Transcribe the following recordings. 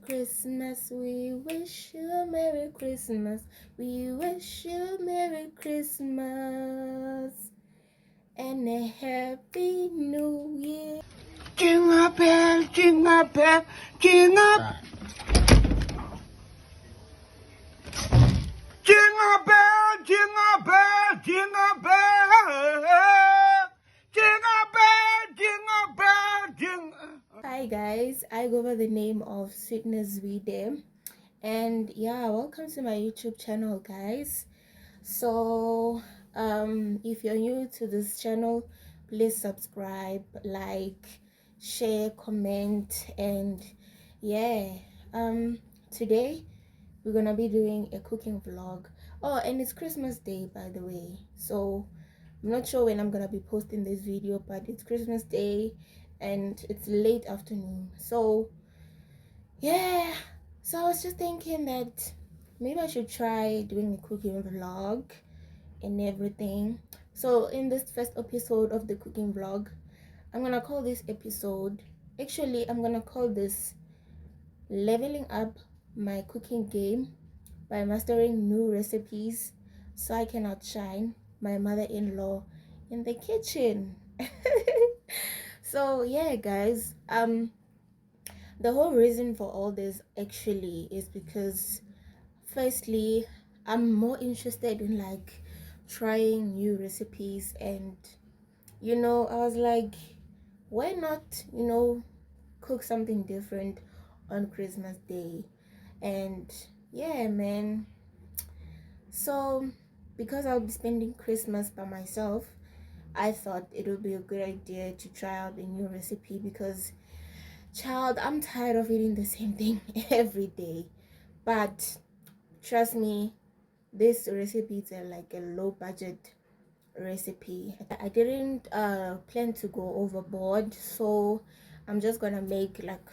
Christmas, we wish you a Merry Christmas, we wish you a Merry Christmas and a Happy New Year. Jingle bell, jingle bell, jingle. Jingle bell, jingle bell, jingle bell. Jingle bell, jingle bell, jingle. Hi guys, I go by the name of Sweetness Vide, and yeah, welcome to my YouTube channel, guys. So if you're new to this channel, please subscribe, like, share, comment, and yeah, today we're gonna be doing a cooking vlog. Oh, and it's Christmas Day, by the way, so I'm not sure when I'm gonna be posting this video, but it's Christmas Day and it's late afternoon. So yeah, so I was just thinking that maybe I should try doing a cooking vlog and everything. So in this first episode of the cooking vlog, I'm gonna call this episode, actually I'm gonna call this Leveling Up My Cooking Game by Mastering New Recipes so I can outshine my mother-in-law in the kitchen. So yeah guys, the whole reason for all this actually is because firstly I'm more interested in like trying new recipes, and I was like, why not cook something different on Christmas Day? And yeah man, so because I'll be spending Christmas by myself, I thought it would be a good idea to try out a new recipe because child, I'm tired of eating the same thing every day. But trust me, this recipe is like a low budget recipe. I didn't plan to go overboard, so I'm just gonna make like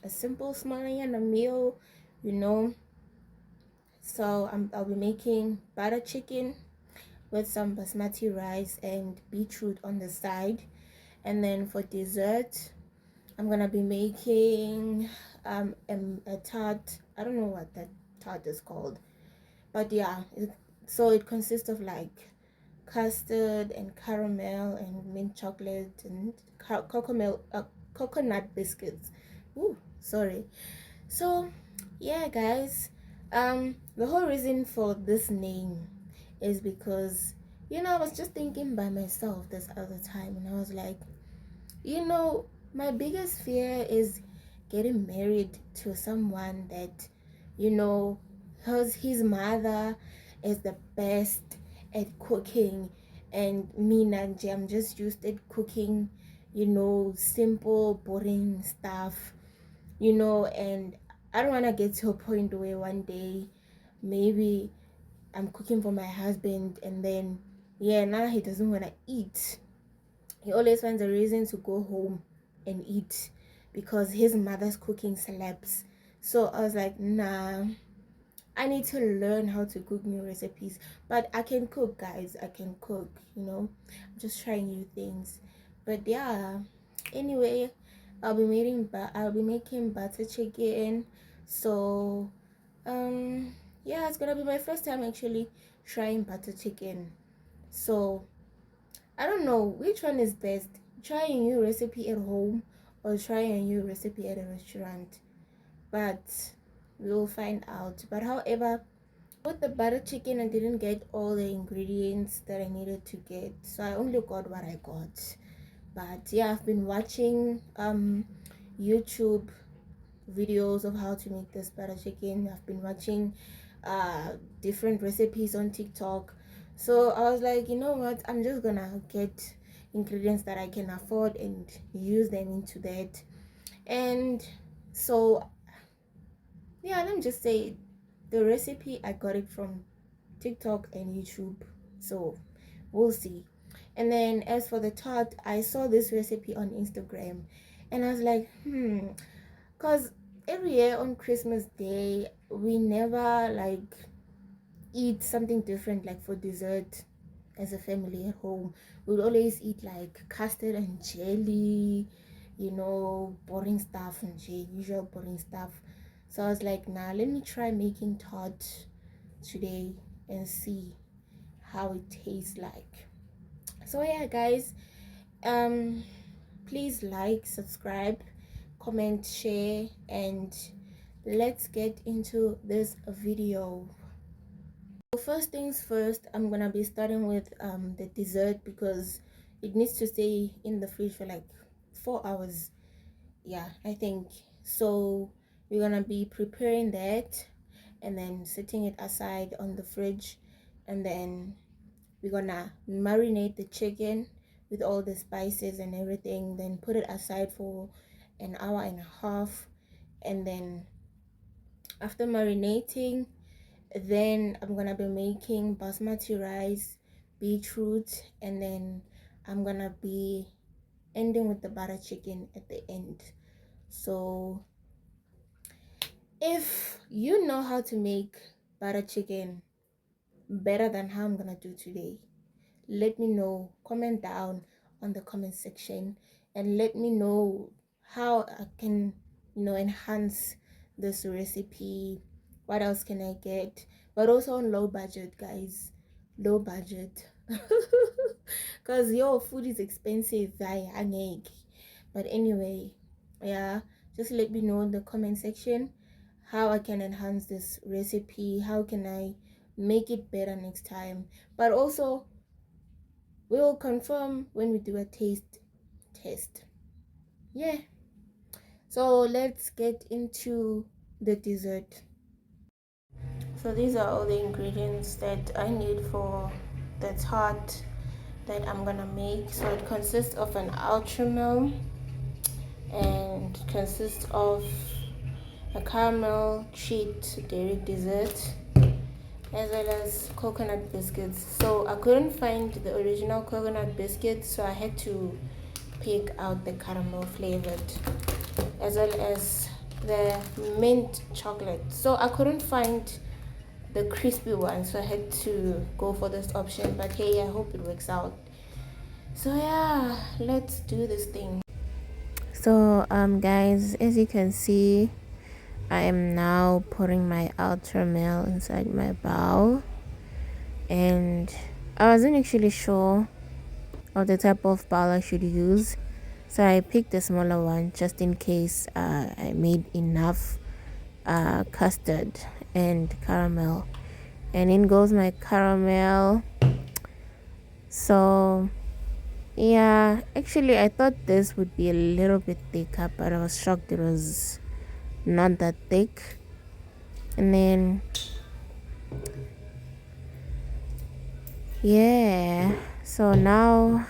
a simple small and a meal, so I'll be making butter chicken with some basmati rice and beetroot on the side. And then for dessert, I'm gonna be making a tart. I don't know what that tart is called, but yeah, so it consists of like custard and caramel and mint chocolate and coconut biscuits. Ooh, sorry. So yeah guys, the whole reason for this name is because I was just thinking by myself this other time, and I was like, my biggest fear is getting married to someone that his mother is the best at cooking, and me Nanje, I'm just used at cooking simple boring stuff, and I don't want to get to a point where one day maybe I'm cooking for my husband and then now he doesn't want to eat. He always finds a reason to go home and eat because his mother's cooking slaps. So I was like, nah, I need to learn how to cook new recipes. But I can cook, guys. I can cook, I'm just trying new things. But yeah, anyway, I'll be making butter chicken. So yeah, it's gonna be my first time actually trying butter chicken. So I don't know which one is best, try a new recipe at home or try a new recipe at a restaurant, but we'll find out. But however, with the butter chicken, I didn't get all the ingredients that I needed to get, so I only got what I got. But yeah, I've been watching YouTube videos of how to make this butter chicken. I've been watching different recipes on TikTok. So I was like, you know what, I'm just gonna get ingredients that I can afford and use them into that. And so yeah, let me just say the recipe, I got it from TikTok and YouTube, so we'll see. And then as for the tart, I saw this recipe on Instagram and I was like, because every year on Christmas Day we never like eat something different like for dessert as a family at home. We'd always eat like custard and jelly, boring stuff and usual boring stuff. So I was like, nah, let me try making tart today and see how it tastes like. So yeah, guys, please like, subscribe, comment, share, and let's get into this video. So first things first, I'm gonna be starting with the dessert because it needs to stay in the fridge for like 4 hours. Yeah, I think so. We're gonna be preparing that and then setting it aside on the fridge, and then we're gonna marinate the chicken with all the spices and everything, then put it aside for an hour and a half. And then after marinating, then I'm gonna be making basmati rice, beetroot, and then I'm gonna be ending with the butter chicken at the end. So if you know how to make butter chicken better than how I'm gonna do today, let me know. Comment down on the comment section and let me know how I can, enhance this recipe. What else can I get? But also on low budget, guys. Low budget. Because your food is expensive. But anyway, yeah, just let me know in the comment section how I can enhance this recipe. How can I make it better next time? But also, we'll confirm when we do a taste test. Yeah. So let's get into the dessert. So these are all the ingredients that I need for the tart that I'm gonna make. So it consists of an ultramel and consists of a caramel treat dairy dessert as well as coconut biscuits. So I couldn't find the original coconut biscuits, so I had to pick out the caramel flavored as well as the mint chocolate. So I couldn't find the crispy one, so I had to go for this option. But hey, I hope it works out. So yeah, let's do this thing. So guys, as you can see, I am now putting my ultramel inside my bowl, and I wasn't actually sure of the type of bowl I should use, so I picked a smaller one just in case I made enough custard and caramel. And in goes my caramel. So yeah, actually I thought this would be a little bit thicker, but I was shocked it was not that thick. And then yeah, so now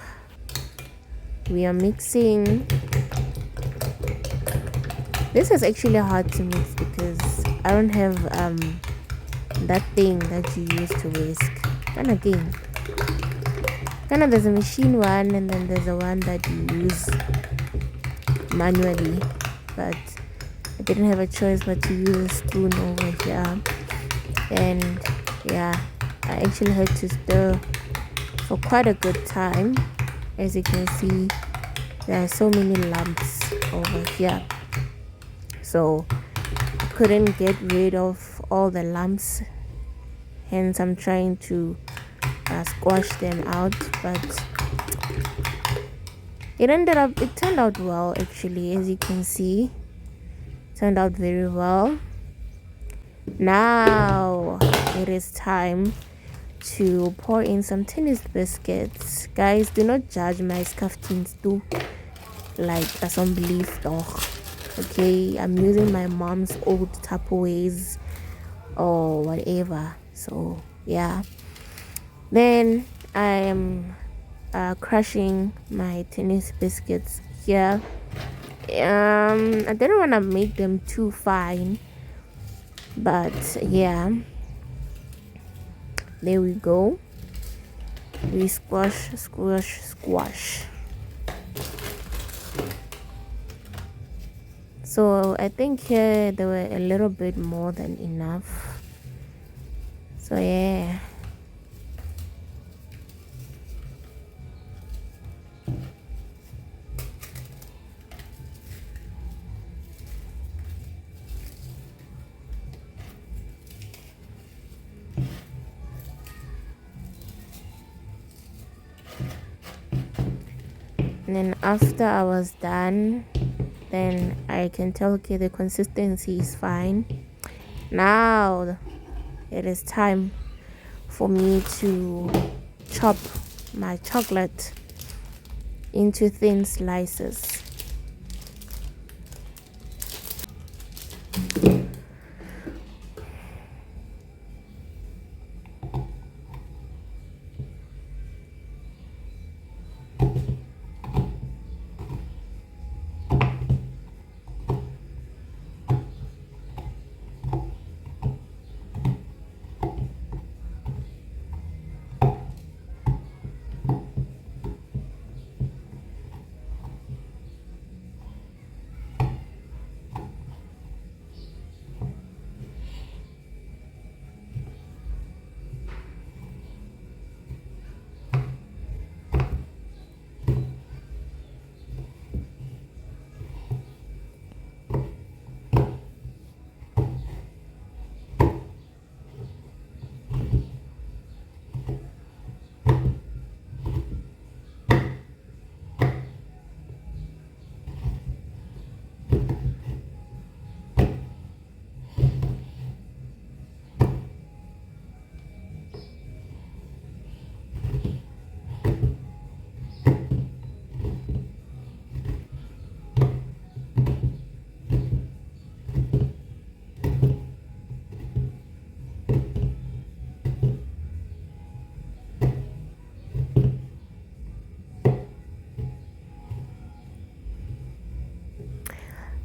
we are mixing. This is actually hard to mix because I don't have that thing that you use to whisk. And again, kind of there's a machine one and then there's a one that you use manually, but I didn't have a choice but to use a spoon over here. And yeah, I actually had to stir for quite a good time. As you can see, there are so many lumps over here, so I couldn't get rid of all the lumps, hence I'm trying to squash them out. But it turned out well, actually. As you can see, it turned out very well. Now it is time to pour in some tennis biscuits. Guys, do not judge my scaftings too, like some belief dog. Okay, I'm using my mom's old Tupperwares or whatever. So yeah, then I am crushing my tennis biscuits here. I didn't want to make them too fine, but yeah, there we go. We squash. So I think here there were a little bit more than enough. So yeah. And then after I was done, then I can tell, okay, the consistency is fine. Now it is time for me to chop my chocolate into thin slices.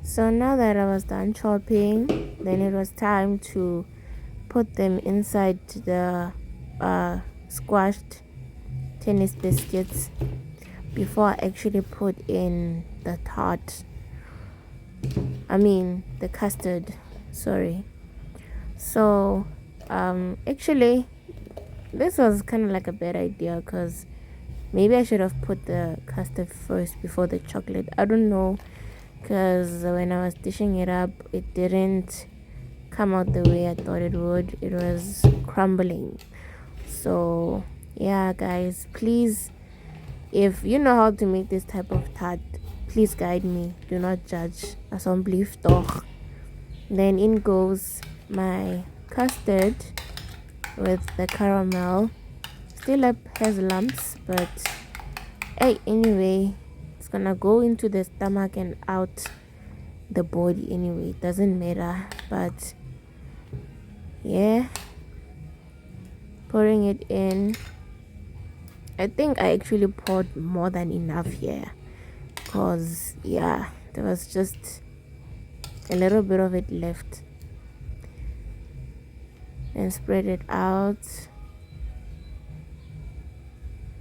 So now that I was done chopping, then it was time to put them inside the squashed tennis biscuits before I actually put in the tart. The custard. Sorry. So actually this was kind of like a bad idea, because maybe I should have put the custard first before the chocolate. I don't know, because when I was dishing it up, it didn't come out the way I thought it would. It was crumbling. So yeah, guys, please, if you know how to make this type of tart, please guide me. Do not judge. Assemblief toch. Then in goes my custard with the caramel. Still up has lumps, but hey, anyway, it's gonna go into the stomach and out the body anyway. It doesn't matter. But yeah, pouring it in. I think I actually poured more than enough here, because yeah, there was just a little bit of it left. And spread it out.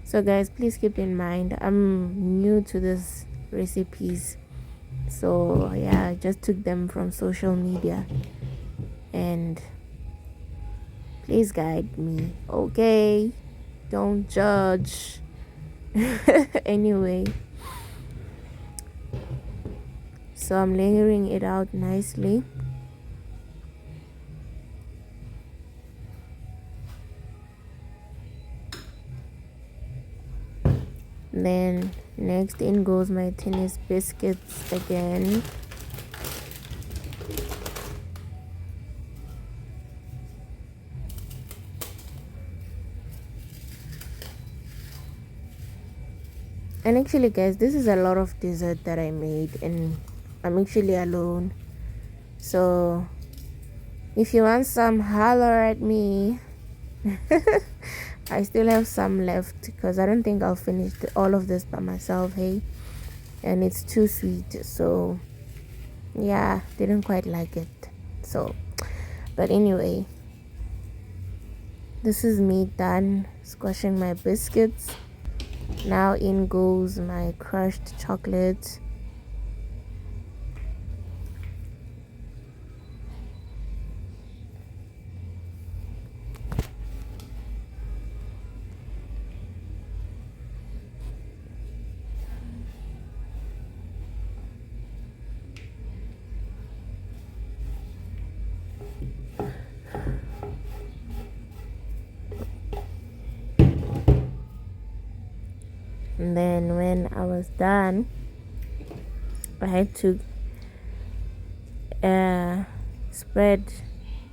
So guys, please keep in mind, I'm new to this recipes, so yeah, I just took them from social media, and please guide me, okay? Don't judge. Anyway, so I'm layering it out nicely. Then next in goes my tennis biscuits again. And actually guys, this is a lot of dessert that I made, and I'm actually alone. So if you want some, holler at me. I still have some left, because I don't think I'll finish all of this by myself, hey? And it's too sweet, so yeah, didn't quite like it. So, but anyway, this is me done squashing my biscuits. Now in goes my crushed chocolate. And then when I was done, I had to spread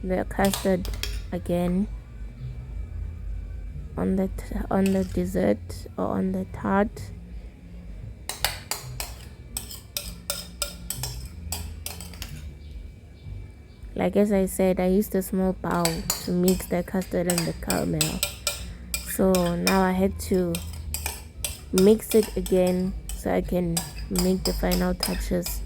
the custard again on the dessert or on the tart. Like as I said, I used a small bowl to mix the custard and the caramel. So now I had to mix it again so I can make the final touches.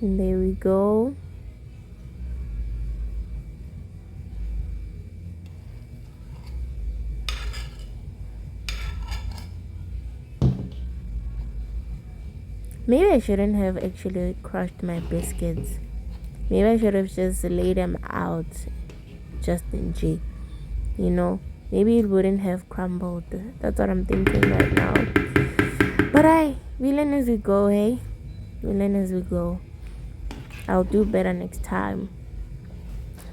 And there we go. Maybe I shouldn't have actually crushed my biscuits. Maybe I should have just laid them out just in G. You know, maybe it wouldn't have crumbled. That's what I'm thinking right now. But we learn as we go, hey? We learn as we go. I'll do better next time.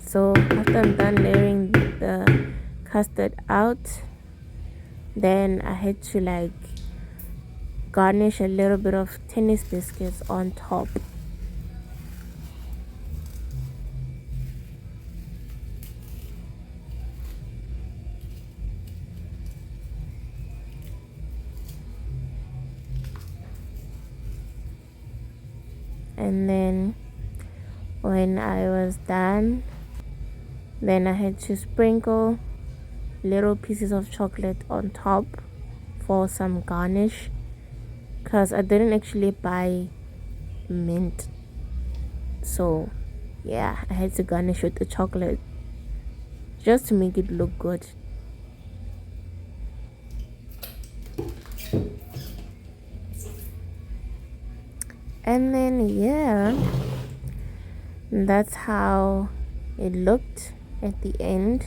So after I'm done layering the custard out, then I had to garnish a little bit of tennis biscuits on top. And then when I was done, then I had to sprinkle little pieces of chocolate on top for some garnish, because I didn't actually buy mint. So yeah, I had to garnish with the chocolate just to make it look good. And then yeah, that's how it looked at the end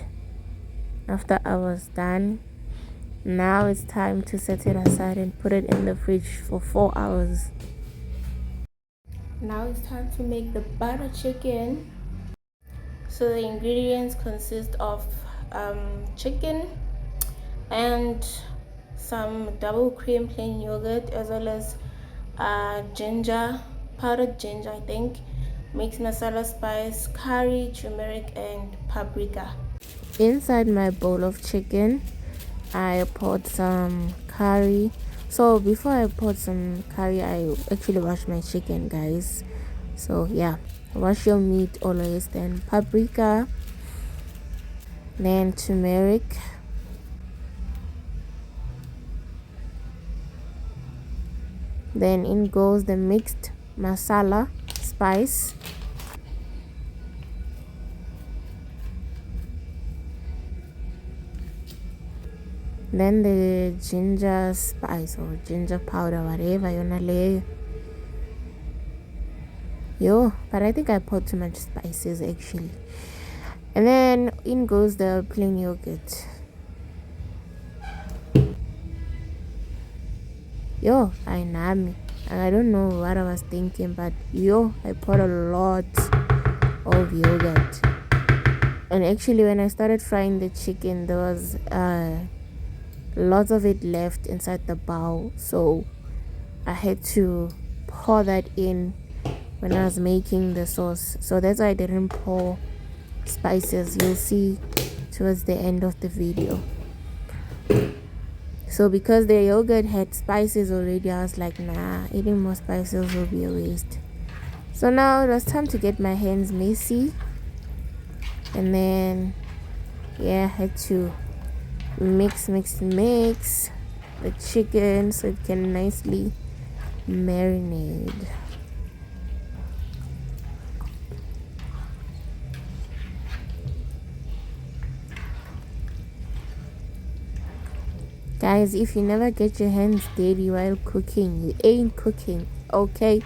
after I was done. Now it's time to set it aside and put it in the fridge for 4 hours. Now it's time to make the butter chicken. So the ingredients consist of chicken and some double cream plain yogurt, as well as ginger, powdered ginger, I think, mixed masala spice, curry, turmeric, and paprika. Inside my bowl of chicken, I poured some curry. So before I poured some curry, I actually washed my chicken, guys. So yeah, wash your meat always. Then paprika, then turmeric, then in goes the mixed masala spice, then the ginger spice or ginger powder, whatever you wanna lay. But I think I put too much spices actually. And then in goes the plain yogurt. I don't know what I was thinking, but I put a lot of yogurt. And actually when I started frying the chicken, there was lots of it left inside the bowl, so I had to pour that in when I was making the sauce. So that's why I didn't pour spices. You'll see towards the end of the video. So because the yogurt had spices already, I was like, nah, eating more spices will be a waste. So now it was time to get my hands messy. And then I had to mix the chicken so it can nicely marinate. Guys, if you never get your hands dirty while cooking, you ain't cooking, okay?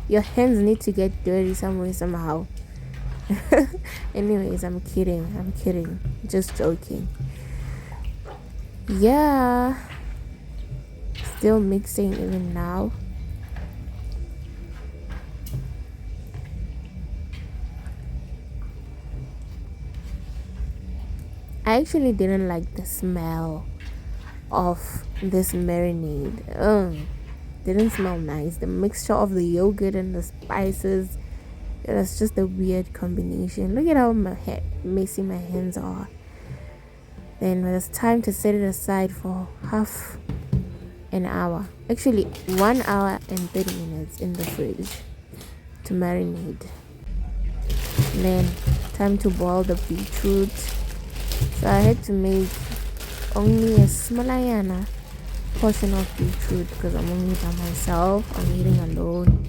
Your hands need to get dirty somehow. Anyways, I'm kidding, just joking. Yeah, still mixing even now. I actually didn't like the smell of this marinade. Didn't smell nice. The mixture of the yogurt and the spices, it was just a weird combination. Look at how messy my hands are. Then it was time to set it aside for half an hour. Actually, 1 hour and 30 minutes in the fridge to marinate. And then time to boil the beetroot. So I had to make only a smalayana portion of beetroot because I'm only by myself. I'm eating alone.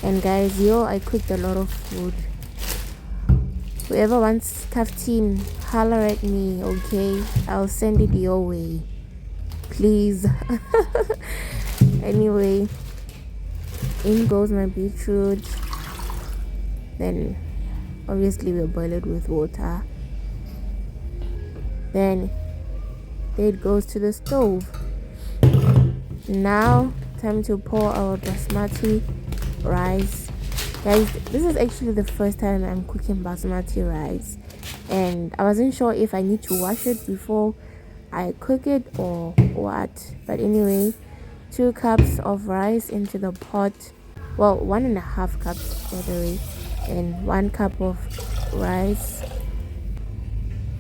And guys, I cooked a lot of food. Whoever wants kaftin, holler at me, okay? I'll send it your way. Please. Anyway, in goes my beetroot. Then obviously we'll boil it with water. Then it goes to the stove. Now time to pour our basmati rice. Guys, this is actually the first time I'm cooking basmati rice, and I wasn't sure if I need to wash it before I cook it or what. But anyway, 2 cups of rice into the pot. Well, 1.5 cups by the way, and 1 cup of rice,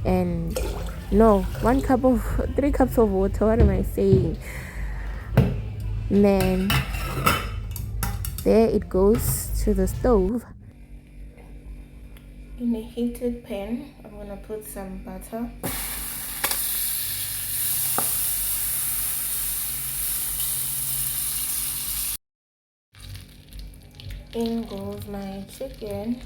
and no, 1 cup of 3 cups of water. What am I saying? Man, there it goes to the stove. In a heated pan, I'm gonna put some butter. In goes my chicken.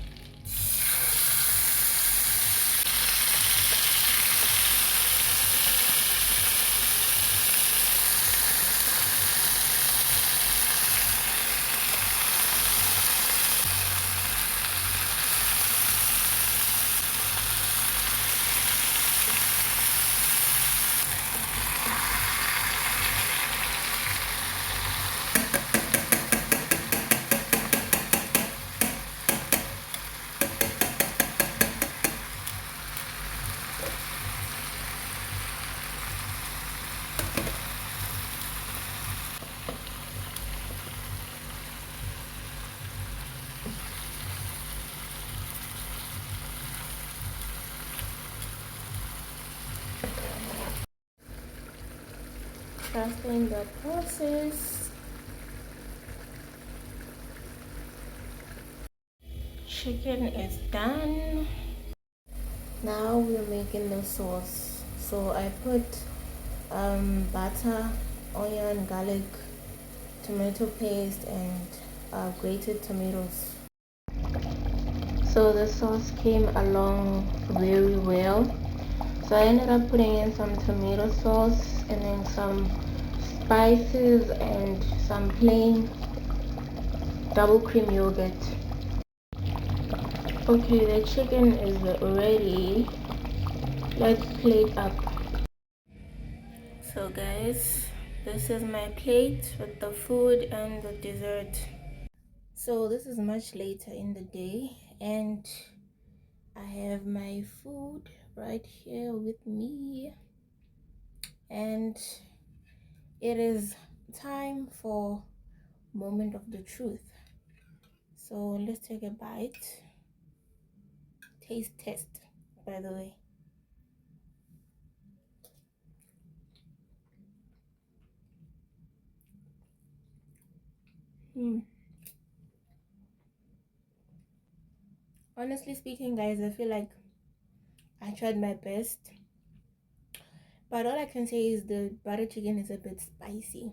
Trusting the process. Chicken is done. Now we're making the sauce. So I put butter, onion, garlic, tomato paste, and grated tomatoes. So the sauce came along very well. So I ended up putting in some tomato sauce and then some spices and some plain double cream yogurt. Okay, the chicken is ready. Let's plate up. So guys, this is my plate with the food and the dessert. So this is much later in the day and I have my food right here with me, and it is time for moment of the truth. So let's take a bite. Taste test, by the way. Honestly speaking, guys, I feel like I tried my best, but all I can say is the butter chicken is a bit spicy.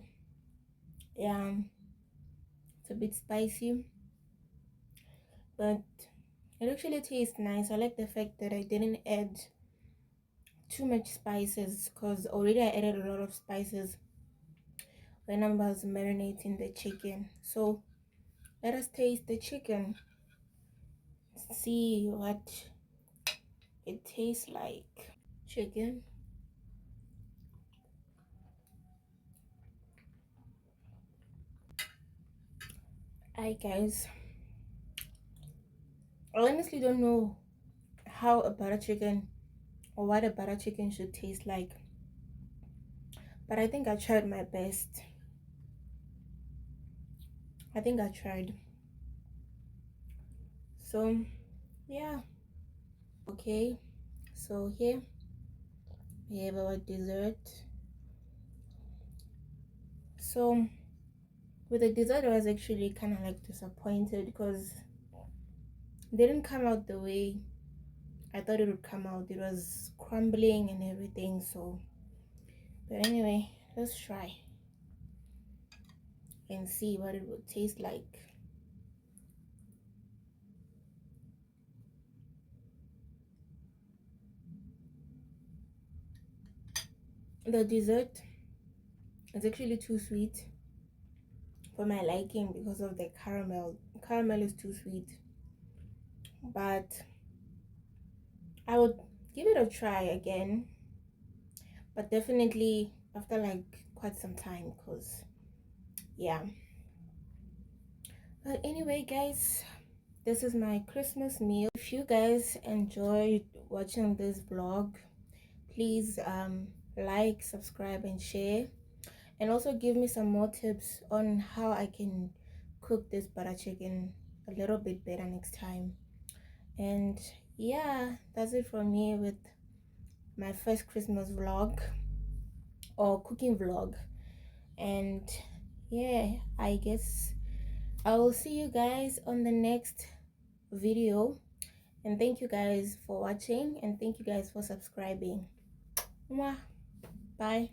Yeah, it's a bit spicy, but it actually tastes nice. I like the fact that I didn't add too much spices because already I added a lot of spices when I was marinating the chicken. So let us taste the chicken, see what it tastes like. Chicken. Hi guys, I honestly don't know how a butter chicken or what a butter chicken should taste like, but I think I tried my best. I think I tried. So yeah, okay. So here we have our dessert. So with the dessert, I was actually kind of like disappointed because it didn't come out the way I thought it would come out. It was crumbling and everything. So, but anyway, let's try and see what it would taste like. The dessert is actually too sweet for my liking because of the caramel. Caramel is too sweet, but I would give it a try again, but definitely after like quite some time, because yeah. But anyway, guys, this is my Christmas meal. If you guys enjoyed watching this vlog, please like, subscribe and share, and also give me some more tips on how I can cook this butter chicken a little bit better next time. And yeah, that's it from me with my first Christmas vlog or cooking vlog. And yeah, I guess I will see you guys on the next video. And thank you guys for watching, and thank you guys for subscribing. Mwah. Bye.